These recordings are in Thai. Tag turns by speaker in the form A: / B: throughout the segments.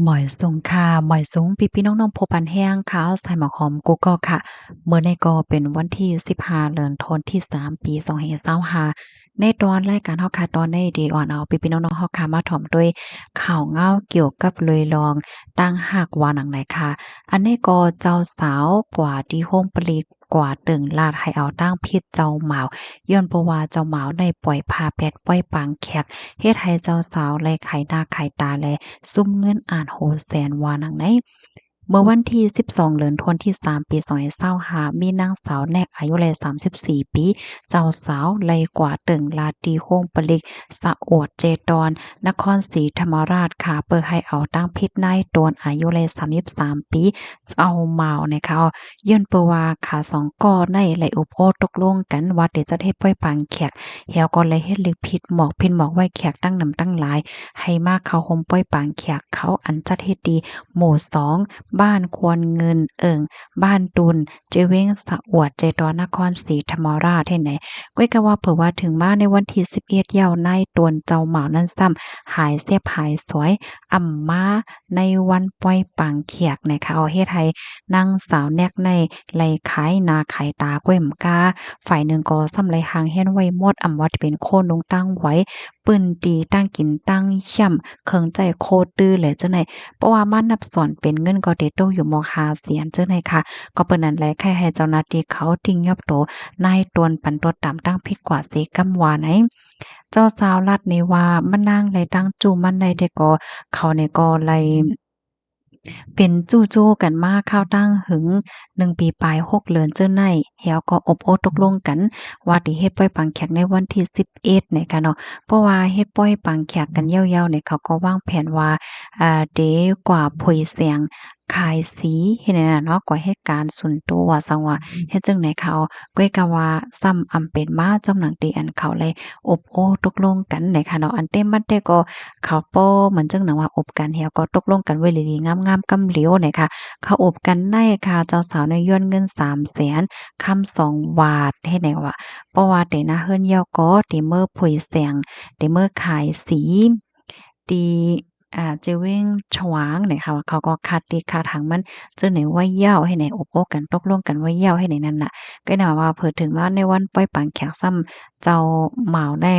A: หมอยสูงค่ะหมอยสูงพี่ๆน้องๆผู้ปันแห้งค่ะใส่หมอกหอมกุ๊กก็ค่ะเมื่อในก็เป็นวันที่15เดือนธันวาคมที่3ปี2525ในตอนรายการเฮาค่ะตอนในดีอ่อนเอาพี่ๆน้องๆเฮาค่ะมาถ่อมด้วยข่าวเงาเกี่ยวกับเลยลองตั้งหากว่าหนังไหนค่ะอันนี้ก็เจ้าสาวกว่าที่โฮมปลีกว่าตึงลาดให้เอาตั้งพิษเจ้าหมาวย้อนเพราะว่าเจ้าหมาวได้ปล่อยพาแพทย์ปล่อยปางแขกเฮ็ดให้เจ้าสาวและไขหน้าไขตาแล ซุ่มเงินอ่านโหแสนว่าหนังไหนเมื่อวันที่12เดือนธันวาคมที่3ปี2525มีนางสาวแนกอายุเลย34ปีเจ้าสาวไลกว่าตึงลาตีโฮงปลิกสะอวดเจดอนนครศรีธรรมราชค่ะเปิดให้เอาตั้งพิษนายโดนอายุเลย33ปีเอาเมานะคะย้อนเปว่าขาสองก่อในไหลอุโพตกลงกันว่าเดี๋ยวจะเฮ็ดป้อยปางแขกเหี่ยวก็เลยเฮ็ดลึกพิษหมอกพินหมอกไว้แขกตั้งนำตั้งหลาย ให้มาเข้าห่มป้อยปางแขกเขาอันจัดเฮ็ดดีหมู่2บ้านควรเงินบ้านตุนเจเว้งสะอวดใจดอนนครศรีธรรมราชเฮ็ดไหนก้อยก็ว่าเผื่อว่าถึงมาในวันที่11ยาวในตวนเจ้าหมานั้นซ้ำหายเสียบหายสวยอ่ำมาในวันป้อยปางแขกนะคะเอาเฮ็ดให้นางสาวแนกในไหลขายนาขายตาก้อยมกาฝ่ายหนึ่งก็ซ้ำไหลหางเฮ็ดไว้หมดอำว่าเป็นโคนลงตั้งไว้ ปืนตีตั้งกินตั้งย่ำเคิงใจโคตื้อแหละจังได๋เพราะว่ามันนับสอนเป็นเงินก็ได้โตอยู่ม5เสียนจังได๋ค่ะก็เปิ้นนั่นแหละแค่ให้เจ้าหน้าที่เขาทิ้งยอบโตนายตวนปันตัวตามตั้งผิดกว่าเสกำว่าไหนเจ้าสาวรัฐนี่ว่ามันนางไหลตั้งจูมันได้แต่ก็เขานี่ก็ไหลเป็นจู้ๆกันมาข้าวตั้งหึง1ปีปลาย6เดือนเจ้าไนแล้วก็อบโอ้ตกลงกันว่าสิเฮ็ดปล่อยปังแขกในวันที่11เนี่ยค่ะเนาะ เพราะว่าเฮ็ดปล่อยปางแขกกันยาวๆเนี่ยเขาก็วางแผนว่าเดกว่าผุยเสียงขายสีเฮ็ดนั่นน่ะเนาะกว่าเหตุการณ์สุนตัวว่าซังว่าเฮ็ดจั่งใดเขาก้อยก็ว่าซ้ำอำเป็นมาจอมหนังตีอันเขาเลยอบโอ้ตกลงกันเนี่ยค่ะเนาะอันเต็มมันแต่ก็เขาป้อเหมือนจังหนังว่าอบกันแล้วก็ตกลงกันไว้ดีๆงามๆกำเหลียวเนี่ยค่ะเขาอบกันได้ค่ะเจ้าสาวเนี่ยย้อนเงิน300,000ค่ำ2บาทเฮ็ดได้ว่าเพราะว่าแต่หน้าเฮือนเหี่ยวก็ติเมอผุยเสียง ในเมื่อขายสีตีเจเว้งฉวางเนี่ยค่ะเขาก็คัดดีคัดหังมันเจอไหนว่าเหย้าให้ไหนอบโอ้กันตกลงกันว่าเหย้าให้ไหนนั่นน่ะก็น่าว่าเผอถึงว่าในวันปล่อยปางแขกซ้ำเจ้าเหมาได้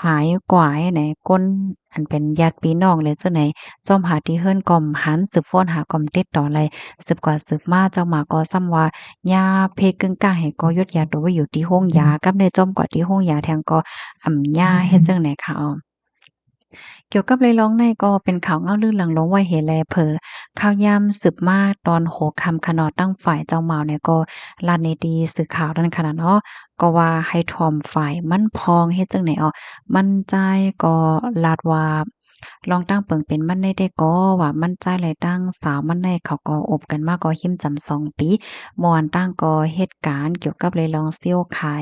A: หายกว่าให้ไหนก้นอันเป็นญาติพี่น้องเลยเจ้าไหนจอมหาที่เฮิรนก่อมหันสืบฟ้อนหาก่อมติดต่อไรสืบกว่าสืบมาเจ้าหมาก็ซ้ำว่ายาเพกึ่งกลางให้ก็ยดยาตัวไว้อยู่ที่ห้องยากับในจอมกว่าที่ห้องยาแทงก็ยาเฮ็ดจั่งใดคะอ้อ เกี่ยวกับเรยร้องในก็เป็นข่าวเงาลือหลังลงไว้เหแลเผอข่าวยามสืบมาตอนโหคำขนอดตั้งฝ่ายเจ้าเมาเนี่ยก็ลานในดีสื่อข่าวนั่นขนาดเนาะก็ว่าให้ทอมฝ่ายมั่นพองเฮ็ดจังไหนอ้อมั่นใจก็ลาดว่าลองตั้งเปิงเป็นมันได้ได้ก็ว่ามั่นใจเลยตั้งสาวมันได้เขาก็อบกันมาก็หิ้มจำ2 ปีม่วนตั้งก็เหตุการณ์เกี่ยวกับเลยลองเซี่ยวขา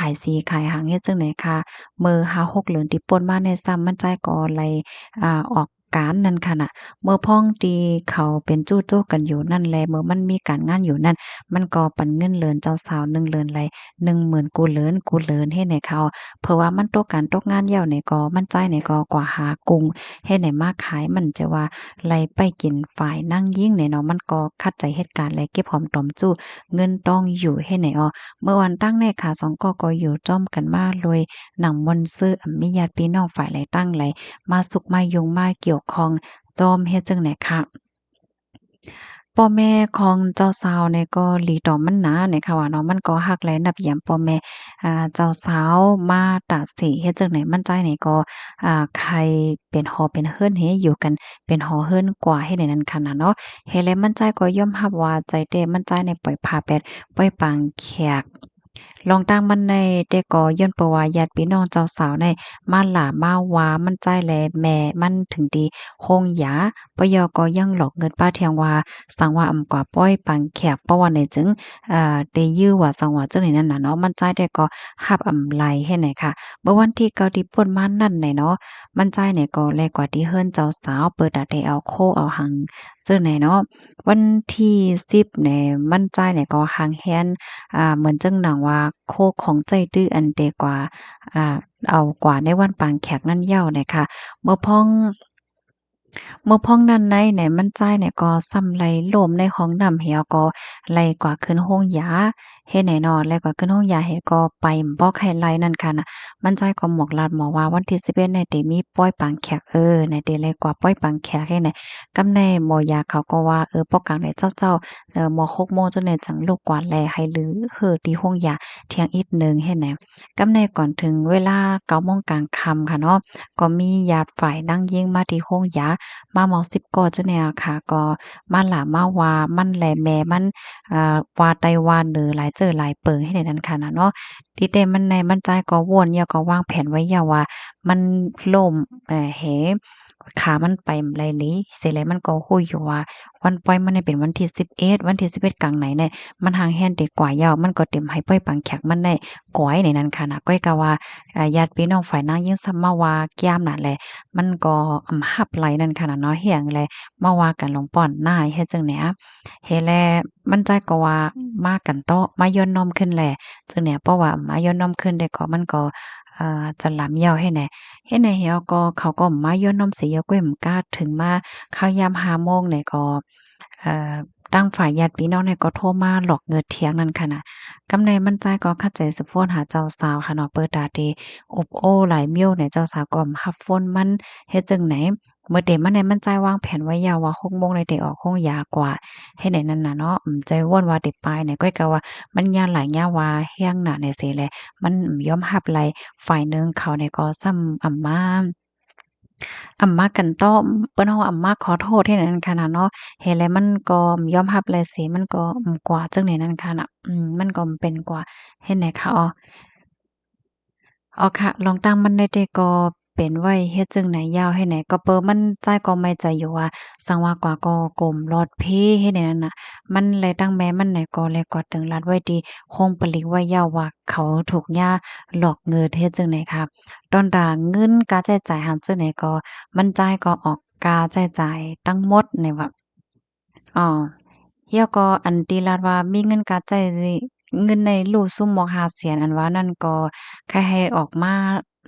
A: ยสีขายหางเฮ็ดจังไหนค่ะมื้อ5-6เดือนที่ป่นมาเนี่ยซ้ำมันใจก็ไหลออกการนั่นค่ะน่ะเมื่อพ้องที่เขาเป็นจู้โจ้กันอยู่นั่นแลเมื่อมันมีการงานอยู่นั่นมันก็ปันเงินเลินเจ้าสาว1เลินไหล10,000กูเลินเฮ็ดให้เขาเผื่อว่ามันตกการตกงานแล้วนี่ก็มันจ่ายนี่ก็กว่าหากุงเฮ็ดให้มาขายมันจะว่าไล่ไปกินฝ่ายนั่งยิ่งเนี่ยเนาะมันก็ขัดใจเหตุการณ์และเก็บหอมตอมจู้เงินต้องอยู่เฮ็ดให้เมื่อวันตั้งในค่ะสองก็อยู่จ้อมกันมาโดยหนังมนต์ซื่อมีญาติพี่น้องฝ่ายไหลตั้งไหลมาสุกมายุงมาเกี่ยวข้องจอมเฮ็ดจังไหนคะพ่อแม่ของเจ้าสาวเนี่ยก็หลีตอมมันหนาเนี่ยค่ะว่าเนาะมันก็ฮักแลนับยามพ่อแม่เจ้าสาวมาตราดสิเฮ็ดจั่งใดมันใจนี่ก็ใครเป็นหอเป็นเฮิรนเฮอยู่กันเป็นหอเฮิรนกว่าเฮ็ดให้นั้นคันน่ะเนาะเฮ็ดแล้วมันใจก็ยอมรับว่าใจแต้มันใจในปล่อยผ้าแปดปล่อยปางแขกลองตั้งมันในแต่ก็ย้อนเพราะว่าญาติพี่น้องเจ้าสาวในมาหลามาว่ามันใจแลแม่มันถึงดีโฮงหยาปะยอก็ยังหลอกเงินป้าเทียงว่าสังว่าอำกว่าป้อยปังแขกเพราะว่าในจึงได้ยื้อว่าสังว่าจังได๋นั่นน่ะเนาะมันใจได้ก็รับอำไลเฮ็ดไหนค่ะเมื่อวันที่เกาที่ป่นมานั่นไหนเนาะมันใจเนี่ยก็แลกว่าที่เฮิรนเจ้าสาวเปิดอะได้เอาโคเอาหังจังไหนเนาะวันที่10เนี่ยมันใจเนี่ยก็หางแฮน เหมือนจังหนังว่าโคของใจตื้ออันเดกว่าอ่าเอากว่าในวันปางแขกนั่นเย้าเนี่ยค่ะเมื่อพ้อง เมื่อพ้องนั้นในไหนมันใจเนี่ยก็ซ้ำไหลลมในห้องน้ำเหี่ยวก็ไหลกว่าขึ้นห้องยาเฮ็ดไหนนอไหลกว่าขึ้นห้องยาเฮก็ไปบ่ให้ไหลนั่นค่ะน่ะมันใจก็หมอกลาดหมอว่าวันที่11ในเตมีป้อยปังแขกในเตเลยกว่าป้อยปังแขกให้ไหนกำในหมอยาเขาก็ว่าป้อกลางในเจ้าหมอ6โมงจนในจังลูกกว่าแลให้ลือที่ห้องยาเที่ยงอีกนึงเฮ็ดไหนกำในก่อนถึงเวลา9โมงกลางค่ำค่ะเนาะก็มีญาติฝ่ายนั่งยิงมาที่ห้องยา มาเมาสิบก่อเจ้าเนี่ยค่ะก็มาหลามาว่ามันแลแม่มันว่าไต้หวันหรือหลายเจอหลายเปิงให้ในนั้นค่ะนะเนาะที่แต่มันในมันใจก็วนเนี่ยก็วางแผนไว้ยาวว่ามันล่มขามันไปไรหลีเสร็จแล้วมันก็คุยอยู่ว่าวันปล่อยมันเนี่ยเป็นวันที่11วันที่11กลางไหนเนี่ยมันห่างแฮนได้กว่ายาวมันก็เต็มให้ปล่อยปังแขกมันได้ก้อยในนั้นค่ะนะก้อยก็ว่าญาติพี่น้องฝ่ายนางยิ่งซ้ำมาว่าแก้มน่ะแหละ มันก็หับไหลนั่นค่ะนะเนาะเฮียงแลมาว่ากันลงป้อนหน้าเฮ็ดจังแหนเฮ็ดแลมันใจก็ว่ามากันต่อมาย่อนน้อมขึ้นแหละจังแหนเพราะว่ามาย่อนน้อมขึ้นได้ก็มันก็จะหลำยาวให้แหน่เฮ็ดแหน่เหี่ยวก็เขาก็มาย่อนน้อมเสียก้วยกล้าถึงมาเข้ายาม5โมงเนี่ยก็เอ่อตั้งฝ่ายญาติพี่น้องเนี่ยก็โทรมาหลอกเงินเถียงนั่นค่ะนะกำในมันใจก็เข้าใจสิโฟนหาเจ้าสาวค่ะเนาะเปิดตาเดอบโอ้หลายมิ้วเนี่ยเจ้าสาวก็รับโฟนมันเฮ็ดจังไหนเมื่อเดมันในมันใจวางแผนไว้ยาวว่า6โมงเลยได้ออกห้องยากว่าให้ไหนนั่นน่ะเนาะใจว่นว่าได้ไปเนี่ยก็ว่ามันยาหลายยาว่าเฮียงหน้าเนี่ยสิแลมันยอมรับไหลฝ่ายหนึ่งเขาเนี่ยก็ซ้ำอำมากันต่อเปิ้นเฮาอำมาขอโทษเฮ็ดให้นั่นค่ะน่ะเนาะเฮ็ดแล้วมันก็ยอมรับแล้วสิมันก็กว่าจังได๋นั่นค่ะน่ะมันก็เป็นกว่าเฮ็ดให้เขาอ๋อค่ะลองตั้งมันได้แต่ก็เป็นไว้เฮ็ดจั่งไหนยาวให้ไหนก็เปอมันจ่ายก็ไม่ใจอยู่ว่าสังว่ากว่าก็กลมลอดเพเฮ็ดให้นั่นน่ะมันเลยตั้งแม้มันไหนก็เลยกว่าตึงรัดไว้ดีคงปลีกไว้ยาวว่าเขาถูกย่าหลอกเงินเฮ็ดจั่งไหนครับตอนดาเงินการใช้จ่ายหันจั่งไหนก็มันจ่ายก็ออกการใช้จ่ายทั้งหมดในว่า อ๋อเฮียก็อันตีลาดว่ามีเงินกาใจเงินในรูซุมหมอกหาเสียนอันว่านั่นก็ใครให้ออกมา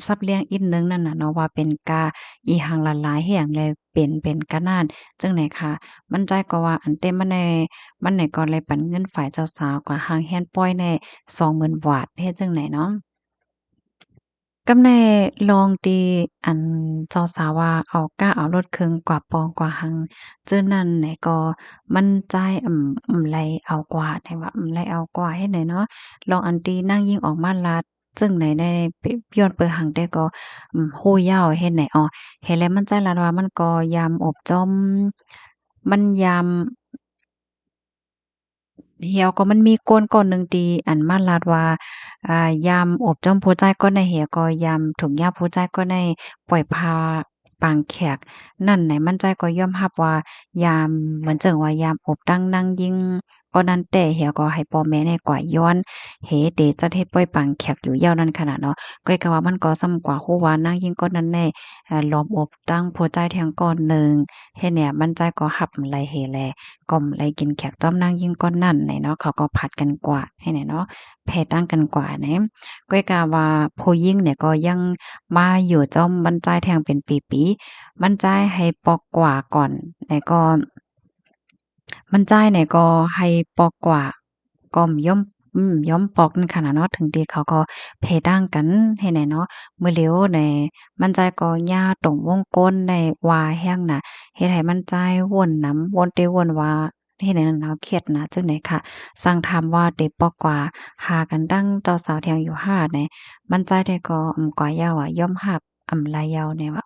A: ซับเลี้ยงอีกหนึ่งนั่นน่ะเนาะว่าเป็นกาอีหังละหลายแห่งเลยเป็นกะนานจังไหนค่ะมันใจก็ว่าอันเต็มมันไหนก็เลยปันเงินฝ่ายเจ้าสาวก็หางแฮนปล่อยใน20,000บาทเฮ็ดจังไหนเนาะ กำแน่ลองตีอันเจ้าสาวว่าเอาก้าเอารถเครื่องกว่าปองกว่าหังเจื้อนั้นไหนก็มันใจไหลเอากว่าได้ว่าไหลเอากว่าเฮ็ดไหนเนาะลองอันตีนั่งยิ่งออกมาลัดจึงไหนได้เปย้อนเปิดหังได้ก็ฮู้ยาวเฮ็ดไหนอ้อเฮ็ดแล้วมันใจลัดว่ามันก็ยามอบจ้อมมันยาม เหี่ยวก็มันมีก้นก้อนหนึ่งตีอันมาลาดว่ายามอบจ้อมผู้ใจก็ในเหี่ยวก็ยามถุงยาผู้ใจก็ในปล่อยพาปางแขกนั่นไหนมันใจก็ยอมรับว่ายามเหมือนจั่งว่ายามอบตั้งนั่งยิ่งก็นั้นแต่เหี่ยวก็ให้พ่อแม่เนี่ยกว่าย้อนเหเดจัดเฮ็ดปล่อยปางแขกอยู่ยาวนั้นขนาดเนาะก้อยก็ว่ามันก็ส่ำกว่าฮู้ว่านางยิ่งก็นั้นแน่ล้อมอบตั้งผู้ใจแทงก้อนหนึ่งเฮ็ดเนี่ยมันใจก็รับไหลเหแล ก็มไลกินแขกจ้อมนางยิ่งก้อนนั่นไหนเนาะเขาก็ผัดกันกวาดให้ไหนเนาะแผ่ตั้งกันกว่าแหนก้อยกาว่าผู้หญิงเนี่ยก็ยังมาอยู่จ้อมบรรจายแทงเป็นปีๆบรรจายให้ปอกกว่าก่อนแล้วก็บรรจายเนี่ยก็ให้ปอกกว่าก็ย่อมปอกนั่นค่ะนะเนาะถึงดีเขาก็เพดั้งกันให้ไหนเนาะมื้อเหลียวในมันใจก็ย่าตรงวงก้นในว่าแห้งน่ะเฮ็ดให้มันใจวนนำวนเตวนว่าเฮ็ดให้นำเครียดนะจังได๋ค่ะสั่งถามว่าเด็ปอกกว่าหากันดั้งต่อสาวเทียงอยู่5ในมันใจได้ก็กว่ายาวอะย่อมรับลายยาวเนี่ยว่า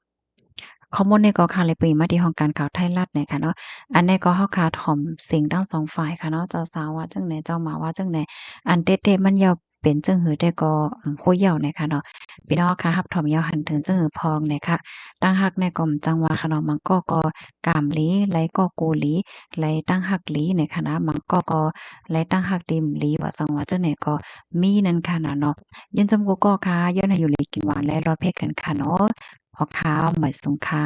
A: ข้อมูลในก็ค่ะเลยปรีมาที่ห้องการข่าวไทยรัฐเนี่ยค่ะเนาะอันนี้ก็เฮาค่ะถ่อมเสียงทั้งสองฝ่ายค่ะเนาะเจ้าสาวว่าจั่งใดเจ้าหมาว่าจั่งใดอันเต๊ะๆมันยาวเป็นจั่งหือแต่ก็ผู้เยาว์เนี่ยค่ะเนาะพี่น้องค่ะรับถ่อมยาวหันถึงจั่งหือพองเนี่ยค่ะตั้งฮักในก็จังว่าค่ะเนาะมันก็กามหลีไหลก็กูหลีไหลตั้งฮักหลีเนี่ยค่ะนะมันก็ไหลตั้งฮักติมหลีว่าสังว่าจั่งใดก็มีนั่นค่ะน่ะเนาะยินจำกูก็ค่ะย้อนให้อยู่เลยกินหวานและรอดเพศกันค่ะเนาะ พ่อค้าหมายสงค่ะ